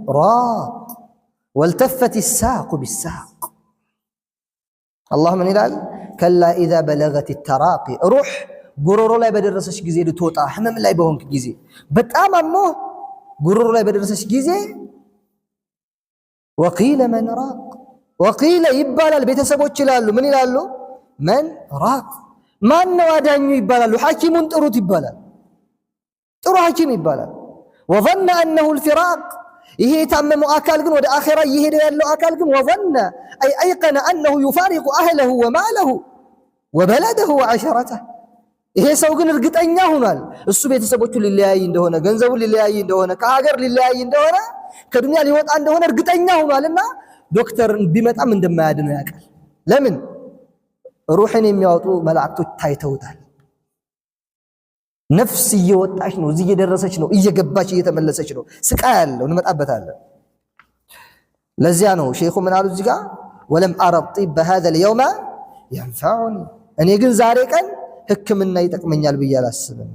راق والتفت الساق بالساق اللهم نلال كلا إذا بلغت التراقي روح قرروا لا بدرسش جزي لتوطا حمم لا يبهونك جزي بتأم أمه قرروا لا بدرسش جزي وقيل من راق وقيل يبالا البيت سبوتش لالو من يلالو من راق ما النوادانيو يبالا حاكم تروت يبالا ترو حاكم يبالا وظن أنه الفراق ይሄ ታመመው አካል ግን ወደ አኺራ እየሄደ ያለው አካል ግን وظن أي أيقن أنه يفارق أهله وماله وبلده وعشرته ይሄ ሰው ግን እርግጠኛ ሆኗል እሱ ቤተሰቦቹ ሊለያይ እንደሆነ ገንዘቡ ሊለያይ እንደሆነ ከሀገር ሊለያይ እንደሆነ ከዱንያ ሊወጣ እንደሆነ እርግጠኛ ሆኗልና ዶክተር ቢመጣም እንደማያድነው ያውቃል ለምን ሩህን የሚያወጡ መላእክቶች ታይተውታል ነፍስ እየወጣች ነው እዚህ እየደረሰች ነው እየገባች እየተመለሰች ነው ስቃይ ያለው እንመጣበታለን ለዚያ ነው ሼኹ ምን አሉ እዚህ ጋር ወለም አረ الطب هذا اليوم ينفعني እኔ ግን ዛሬ ቀን ህክምና ይጠቅመኛል ብዬ አላስብም